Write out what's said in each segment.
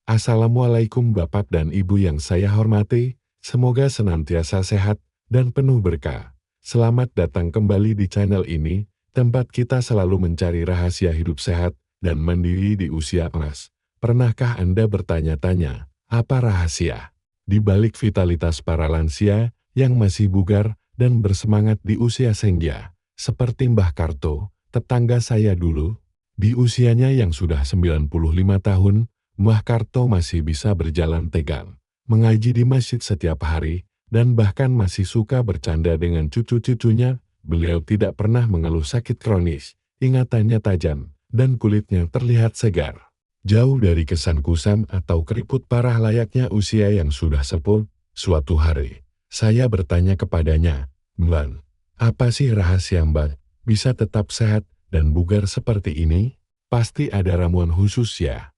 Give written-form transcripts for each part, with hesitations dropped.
Assalamualaikum Bapak dan Ibu yang saya hormati, semoga senantiasa sehat dan penuh berkah. Selamat datang kembali di channel ini, tempat kita selalu mencari rahasia hidup sehat dan mandiri di usia emas. Pernahkah Anda bertanya-tanya, apa rahasia di balik vitalitas para lansia yang masih bugar dan bersemangat di usia senja? Seperti Mbah Karto, tetangga saya dulu, di usianya yang sudah 95 tahun, Mbah Karto masih bisa berjalan tegang, mengaji di masjid setiap hari, dan bahkan masih suka bercanda dengan cucu-cucunya. Beliau tidak pernah mengeluh sakit kronis, ingatannya tajam, dan kulitnya terlihat segar. Jauh dari kesan kusam atau keriput parah layaknya usia yang sudah sepuh, suatu hari, saya bertanya kepadanya, "Mbak, apa sih rahasia Mbak bisa tetap sehat dan bugar seperti ini? Pasti ada ramuan khusus ya?"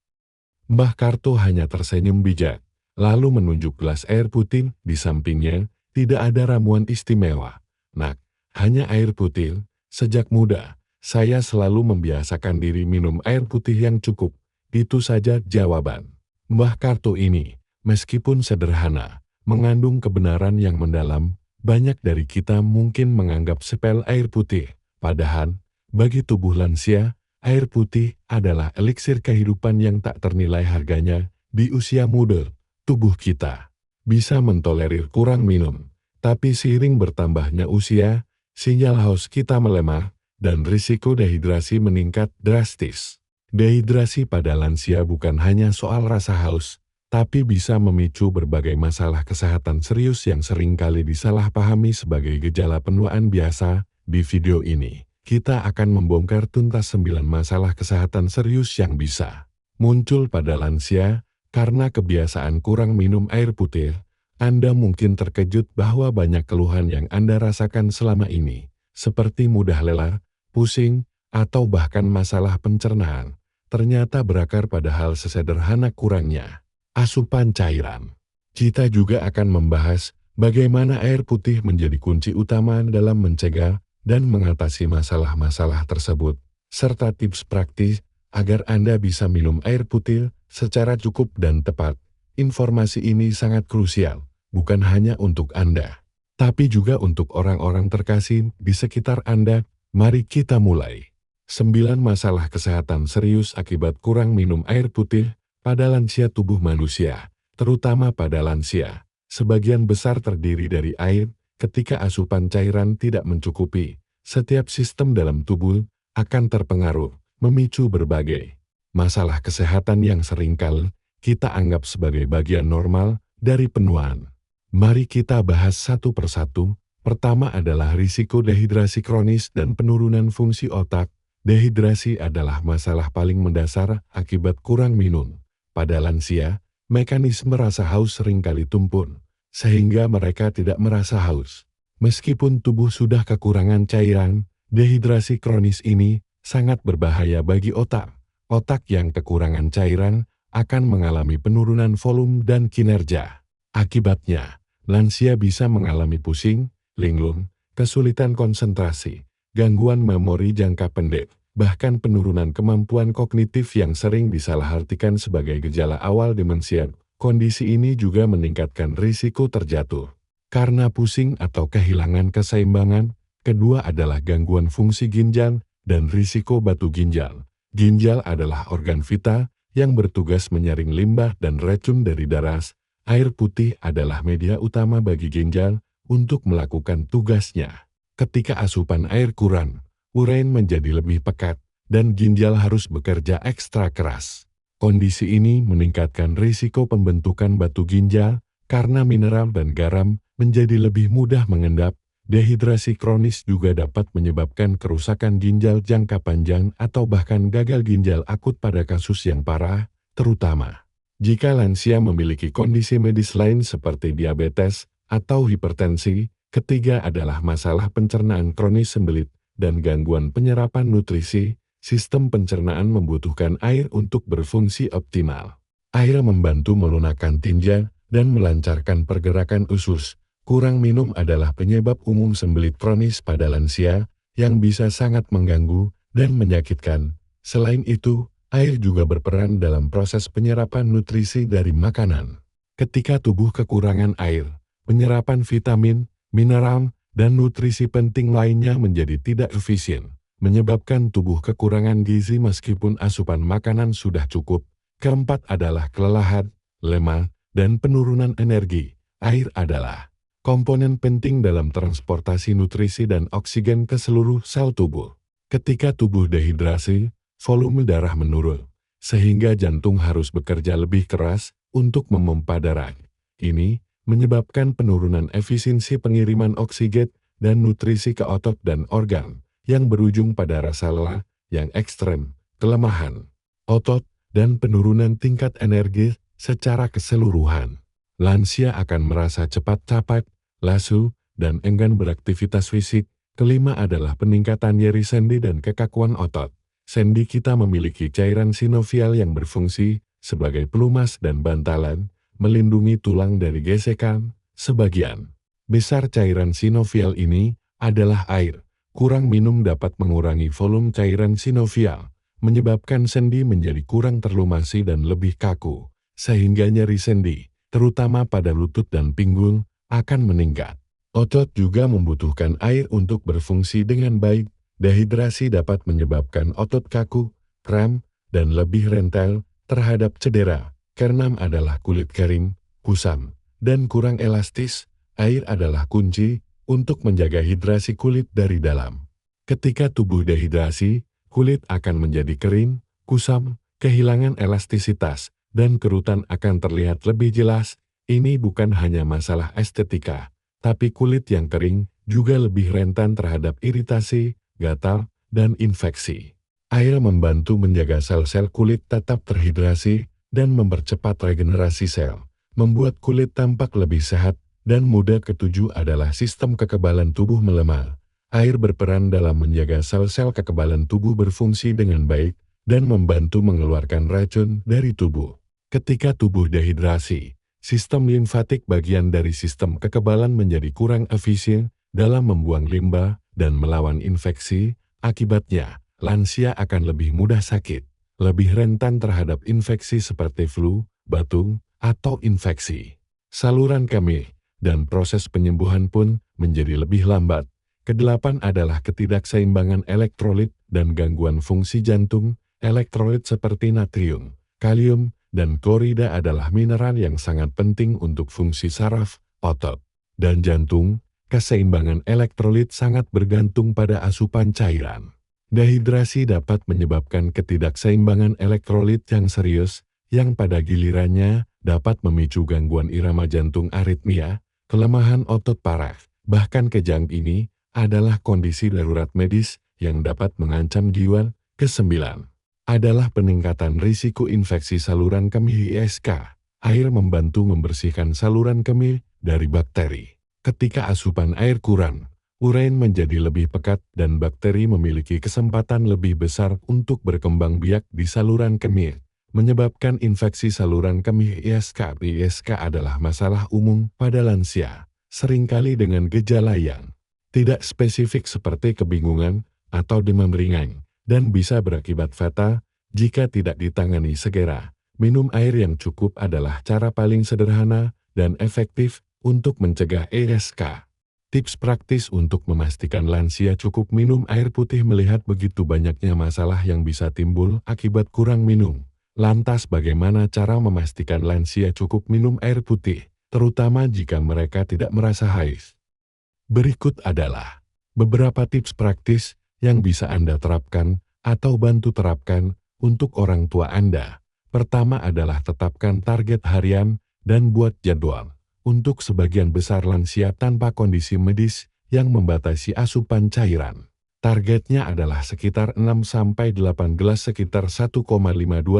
Mbah Karto hanya tersenyum bijak, lalu menunjuk gelas air putih di sampingnya. Tidak ada ramuan istimewa, Nak, hanya air putih. Sejak muda, saya selalu membiasakan diri minum air putih yang cukup. Itu saja jawaban Mbah Karto ini. Meskipun sederhana, mengandung kebenaran yang mendalam. Banyak dari kita mungkin menganggap sepele air putih, padahal bagi tubuh lansia, air putih adalah eliksir kehidupan yang tak ternilai harganya. Di usia muda, tubuh kita bisa mentolerir kurang minum, tapi seiring bertambahnya usia, sinyal haus kita melemah, dan risiko dehidrasi meningkat drastis. Dehidrasi pada lansia bukan hanya soal rasa haus, tapi bisa memicu berbagai masalah kesehatan serius yang seringkali disalahpahami sebagai gejala penuaan biasa. Di video ini, kita akan membongkar tuntas 9 masalah kesehatan serius yang bisa muncul pada lansia karena kebiasaan kurang minum air putih. Anda mungkin terkejut bahwa banyak keluhan yang Anda rasakan selama ini, seperti mudah lelah, pusing, atau bahkan masalah pencernaan, ternyata berakar pada hal sesederhana kurangnya asupan cairan. Kita juga akan membahas bagaimana air putih menjadi kunci utama dalam mencegah dan mengatasi masalah-masalah tersebut, serta tips praktis agar Anda bisa minum air putih secara cukup dan tepat. Informasi ini sangat krusial, bukan hanya untuk Anda, tapi juga untuk orang-orang terkasih di sekitar Anda. Mari kita mulai. 9 masalah kesehatan serius akibat kurang minum air putih pada lansia. Tubuh manusia, terutama pada lansia, sebagian besar terdiri dari air. Ketika asupan cairan tidak mencukupi, setiap sistem dalam tubuh akan terpengaruh, memicu berbagai masalah kesehatan yang seringkali kita anggap sebagai bagian normal dari penuaan. Mari kita bahas satu persatu. Pertama adalah risiko dehidrasi kronis dan penurunan fungsi otak. Dehidrasi adalah masalah paling mendasar akibat kurang minum. Pada lansia, mekanisme rasa haus seringkali tumpul, sehingga mereka tidak merasa haus. Meskipun tubuh sudah kekurangan cairan, dehidrasi kronis ini sangat berbahaya bagi otak. Otak yang kekurangan cairan akan mengalami penurunan volume dan kinerja. Akibatnya, lansia bisa mengalami pusing, linglung, kesulitan konsentrasi, gangguan memori jangka pendek, bahkan penurunan kemampuan kognitif yang sering disalahartikan sebagai gejala awal demensia. Kondisi ini juga meningkatkan risiko terjatuh karena pusing atau kehilangan keseimbangan. Kedua adalah gangguan fungsi ginjal dan risiko batu ginjal. Ginjal adalah organ vital yang bertugas menyaring limbah dan racun dari darah. Air putih adalah media utama bagi ginjal untuk melakukan tugasnya. Ketika asupan air kurang, urein menjadi lebih pekat, dan ginjal harus bekerja ekstra keras. Kondisi ini meningkatkan risiko pembentukan batu ginjal, karena mineral dan garam menjadi lebih mudah mengendap. Dehidrasi kronis juga dapat menyebabkan kerusakan ginjal jangka panjang atau bahkan gagal ginjal akut pada kasus yang parah, terutama jika lansia memiliki kondisi medis lain seperti diabetes atau hipertensi. Ketiga adalah masalah pencernaan kronis sembelit dan gangguan penyerapan nutrisi. Sistem pencernaan membutuhkan air untuk berfungsi optimal. Air membantu melunakkan tinja dan melancarkan pergerakan usus. Kurang minum adalah penyebab umum sembelit kronis pada lansia yang bisa sangat mengganggu dan menyakitkan. Selain itu, Air juga berperan dalam proses penyerapan nutrisi dari makanan. Ketika tubuh kekurangan air, penyerapan vitamin, mineral, dan nutrisi penting lainnya menjadi tidak efisien, menyebabkan tubuh kekurangan gizi meskipun asupan makanan sudah cukup. Keempat adalah kelelahan, lemah, dan penurunan energi. Air adalah komponen penting dalam transportasi nutrisi dan oksigen ke seluruh sel tubuh. Ketika tubuh dehidrasi, volume darah menurun, sehingga jantung harus bekerja lebih keras untuk memompa darah. Ini menyebabkan penurunan efisiensi pengiriman oksigen dan nutrisi ke otot dan organ, yang berujung pada rasa lelah yang ekstrem, kelemahan otot, dan penurunan tingkat energi secara keseluruhan. Lansia akan merasa cepat capek, lesu, dan enggan beraktivitas fisik. Kelima adalah peningkatan nyeri sendi dan kekakuan otot. Sendi kita memiliki cairan sinovial yang berfungsi sebagai pelumas dan bantalan, melindungi tulang dari gesekan. Sebagian besar cairan sinovial ini adalah air. Kurang minum dapat mengurangi volume cairan sinovial, menyebabkan sendi menjadi kurang terlumasi dan lebih kaku, sehingga nyeri sendi, terutama pada lutut dan pinggul, akan meningkat. Otot juga membutuhkan air untuk berfungsi dengan baik. Dehidrasi dapat menyebabkan otot kaku, kram, dan lebih rentan terhadap cedera. Keenam adalah kulit kering, kusam, dan kurang elastis. Air adalah kunci untuk menjaga hidrasi kulit dari dalam. Ketika tubuh dehidrasi, kulit akan menjadi kering, kusam, kehilangan elastisitas, dan kerutan akan terlihat lebih jelas. Ini bukan hanya masalah estetika, tapi kulit yang kering juga lebih rentan terhadap iritasi, gatal, dan infeksi. Air membantu menjaga sel-sel kulit tetap terhidrasi dan mempercepat regenerasi sel, membuat kulit tampak lebih sehat, dan mudah. Ketujuh adalah sistem kekebalan tubuh melemah. Air berperan dalam menjaga sel-sel kekebalan tubuh berfungsi dengan baik dan membantu mengeluarkan racun dari tubuh. Ketika tubuh dehidrasi, sistem limfatik bagian dari sistem kekebalan menjadi kurang efisien dalam membuang limbah dan melawan infeksi. Akibatnya, lansia akan lebih mudah sakit, lebih rentan terhadap infeksi seperti flu, batuk, atau infeksi saluran kemih, dan proses penyembuhan pun menjadi lebih lambat. Kedelapan adalah ketidakseimbangan elektrolit dan gangguan fungsi jantung. Elektrolit seperti natrium, kalium, dan klorida adalah mineral yang sangat penting untuk fungsi saraf, otot, dan jantung. Keseimbangan elektrolit sangat bergantung pada asupan cairan. Dehidrasi dapat menyebabkan ketidakseimbangan elektrolit yang serius, yang pada gilirannya dapat memicu gangguan irama jantung, aritmia, kelemahan otot parah. Bahkan kejang ini adalah kondisi darurat medis yang dapat mengancam jiwa. Kesembilan adalah peningkatan risiko infeksi saluran kemih (ISK). Air membantu membersihkan saluran kemih dari bakteri. Ketika asupan air kurang, urein menjadi lebih pekat dan bakteri memiliki kesempatan lebih besar untuk berkembang biak di saluran kemih, menyebabkan infeksi saluran kemih (ISK). ISK adalah masalah umum pada lansia, seringkali dengan gejala yang tidak spesifik seperti kebingungan atau demam ringan, dan bisa berakibat fatal jika tidak ditangani segera. Minum air yang cukup adalah cara paling sederhana dan efektif untuk mencegah ISK. Tips praktis untuk memastikan lansia cukup minum air putih. Melihat begitu banyaknya masalah yang bisa timbul akibat kurang minum, lantas bagaimana cara memastikan lansia cukup minum air putih, terutama jika mereka tidak merasa haus? Berikut adalah beberapa tips praktis yang bisa Anda terapkan atau bantu terapkan untuk orang tua Anda. Pertama adalah tetapkan target harian dan buat jadwal. Untuk sebagian besar lansia tanpa kondisi medis yang membatasi asupan cairan, targetnya adalah sekitar 6-8 gelas, sekitar 1,52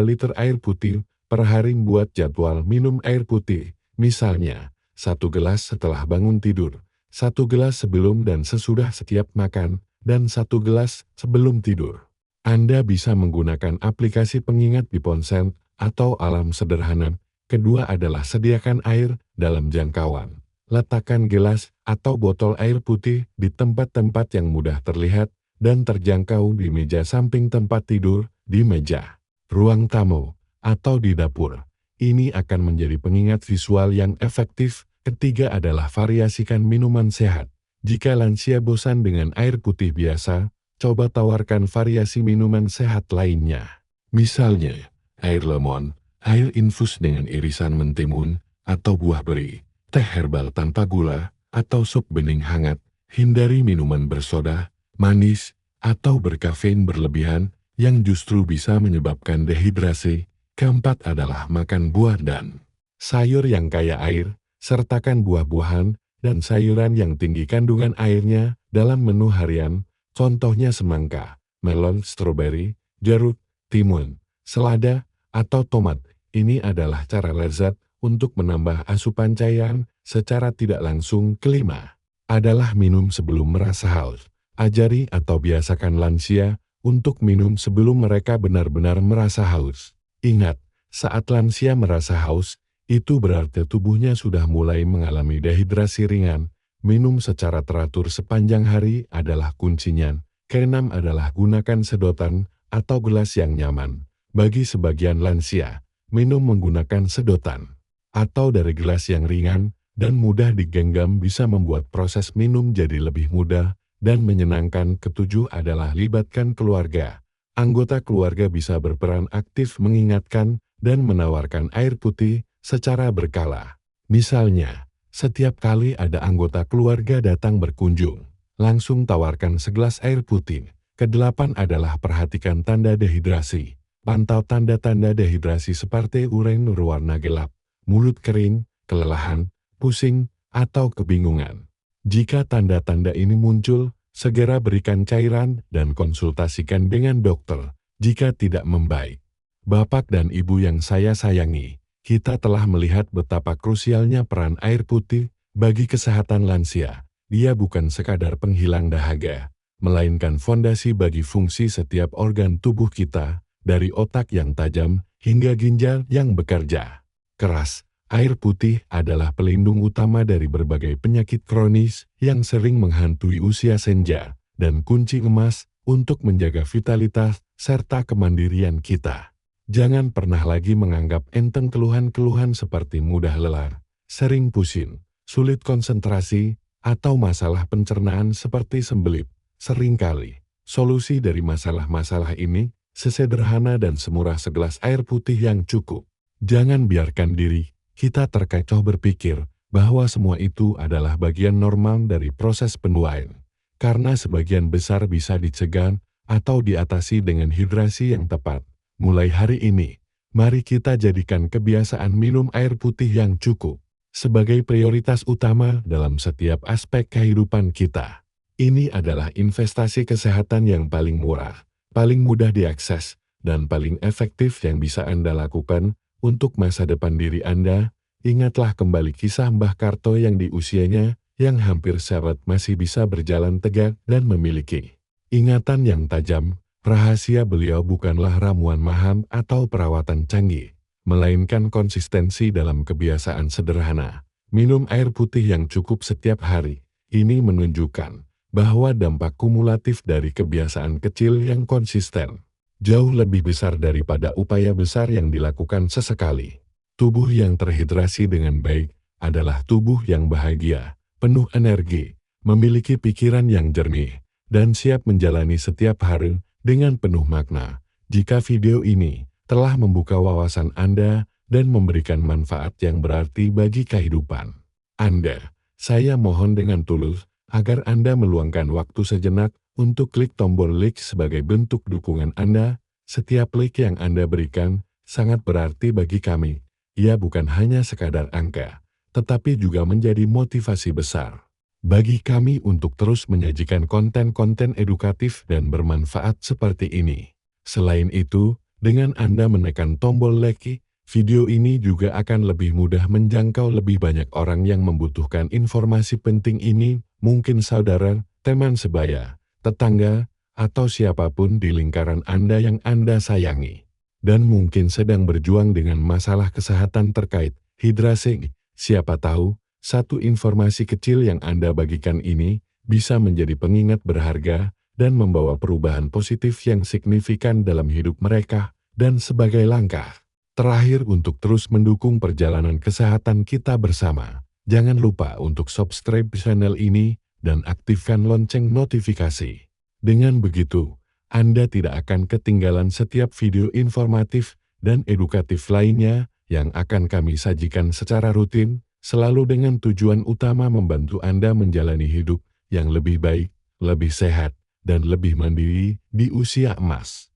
liter air putih per hari. Buat jadwal minum air putih, misalnya 1 gelas setelah bangun tidur, 1 gelas sebelum dan sesudah setiap makan, dan 1 gelas sebelum tidur. Anda bisa menggunakan aplikasi pengingat di ponsel atau alarm sederhana. Kedua adalah sediakan air dalam jangkauan. Letakkan gelas atau botol air putih di tempat-tempat yang mudah terlihat dan terjangkau di meja samping tempat tidur, di meja ruang tamu, atau di dapur. Ini akan menjadi pengingat visual yang efektif. Ketiga adalah variasikan minuman sehat. Jika lansia bosan dengan air putih biasa, coba tawarkan variasi minuman sehat lainnya. Misalnya, air lemon, air infus dengan irisan mentimun, atau buah beri, teh herbal tanpa gula, atau sup bening hangat. Hindari minuman bersoda, manis, atau berkafein berlebihan yang justru bisa menyebabkan dehidrasi. Keempat adalah makan buah dan sayur yang kaya air, sertakan buah-buahan dan sayuran yang tinggi kandungan airnya dalam menu harian, contohnya semangka, melon, stroberi, jeruk, timun, selada, atau tomat. Ini adalah cara lezat untuk menambah asupan cairan secara tidak langsung. Kelima adalah minum sebelum merasa haus. Ajari atau biasakan lansia untuk minum sebelum mereka benar-benar merasa haus. Ingat, saat lansia merasa haus, itu berarti tubuhnya sudah mulai mengalami dehidrasi ringan. Minum secara teratur sepanjang hari adalah kuncinya. Keenam adalah gunakan sedotan atau gelas yang nyaman. Bagi sebagian lansia, minum menggunakan sedotan atau dari gelas yang ringan dan mudah digenggam bisa membuat proses minum jadi lebih mudah dan menyenangkan. Ketujuh adalah libatkan keluarga. Anggota keluarga bisa berperan aktif mengingatkan dan menawarkan air putih secara berkala. Misalnya, setiap kali ada anggota keluarga datang berkunjung, langsung tawarkan segelas air putih. Kedelapan adalah perhatikan tanda dehidrasi. Pantau tanda-tanda dehidrasi seperti urin berwarna gelap, mulut kering, kelelahan, pusing, atau kebingungan. Jika tanda-tanda ini muncul, segera berikan cairan dan konsultasikan dengan dokter. Jika tidak membaik, Bapak dan Ibu yang saya sayangi, kita telah melihat betapa krusialnya peran air putih bagi kesehatan lansia. Dia bukan sekadar penghilang dahaga, melainkan fondasi bagi fungsi setiap organ tubuh kita, dari otak yang tajam hingga ginjal yang bekerja keras. Air putih adalah pelindung utama dari berbagai penyakit kronis yang sering menghantui usia senja, dan kunci emas untuk menjaga vitalitas serta kemandirian kita. Jangan pernah lagi menganggap enteng keluhan-keluhan seperti mudah lelah, sering pusing, sulit konsentrasi, atau masalah pencernaan seperti sembelit. Seringkali, solusi dari masalah-masalah ini sesederhana dan semurah segelas air putih yang cukup. Jangan biarkan diri kita terkecoh berpikir bahwa semua itu adalah bagian normal dari proses penuaan, karena sebagian besar bisa dicegah atau diatasi dengan hidrasi yang tepat. Mulai hari ini, mari kita jadikan kebiasaan minum air putih yang cukup sebagai prioritas utama dalam setiap aspek kehidupan kita. Ini adalah investasi kesehatan yang paling murah, paling mudah diakses, dan paling efektif yang bisa Anda lakukan untuk masa depan diri Anda. Ingatlah kembali kisah Mbah Karto yang di usianya yang hampir seret masih bisa berjalan tegak dan memiliki ingatan yang tajam. Rahasia beliau bukanlah ramuan mahal atau perawatan canggih, melainkan konsistensi dalam kebiasaan sederhana. Minum air putih yang cukup setiap hari. Ini menunjukkan bahwa dampak kumulatif dari kebiasaan kecil yang konsisten jauh lebih besar daripada upaya besar yang dilakukan sesekali. Tubuh yang terhidrasi dengan baik adalah tubuh yang bahagia, penuh energi, memiliki pikiran yang jernih, dan siap menjalani setiap hari dengan penuh makna. Jika video ini telah membuka wawasan Anda dan memberikan manfaat yang berarti bagi kehidupan Anda, saya mohon dengan tulus agar Anda meluangkan waktu sejenak untuk klik tombol like sebagai bentuk dukungan Anda. Setiap like yang Anda berikan sangat berarti bagi kami. Ia bukan hanya sekadar angka, tetapi juga menjadi motivasi besar bagi kami untuk terus menyajikan konten-konten edukatif dan bermanfaat seperti ini. Selain itu, dengan Anda menekan tombol like, video ini juga akan lebih mudah menjangkau lebih banyak orang yang membutuhkan informasi penting ini, mungkin saudara, teman sebaya, tetangga, atau siapapun di lingkaran Anda yang Anda sayangi, dan mungkin sedang berjuang dengan masalah kesehatan terkait hidrasi. Siapa tahu, satu informasi kecil yang Anda bagikan ini bisa menjadi pengingat berharga dan membawa perubahan positif yang signifikan dalam hidup mereka. Dan sebagai langkah terakhir untuk terus mendukung perjalanan kesehatan kita bersama, jangan lupa untuk subscribe channel ini dan aktifkan lonceng notifikasi. Dengan begitu, Anda tidak akan ketinggalan setiap video informatif dan edukatif lainnya yang akan kami sajikan secara rutin, selalu dengan tujuan utama membantu Anda menjalani hidup yang lebih baik, lebih sehat, dan lebih mandiri di usia emas.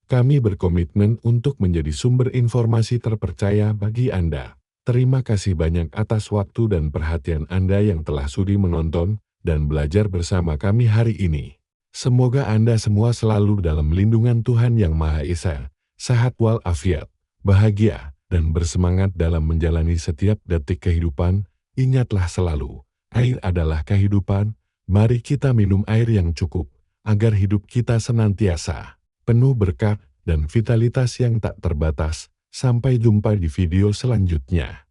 Kami berkomitmen untuk menjadi sumber informasi terpercaya bagi Anda. Terima kasih banyak atas waktu dan perhatian Anda yang telah sudi menonton dan belajar bersama kami hari ini. Semoga Anda semua selalu dalam lindungan Tuhan Yang Maha Esa, sehat walafiat, bahagia, dan bersemangat dalam menjalani setiap detik kehidupan. Ingatlah selalu, air adalah kehidupan. Mari kita minum air yang cukup, agar hidup kita senantiasa penuh berkat dan vitalitas yang tak terbatas. Sampai jumpa di video selanjutnya.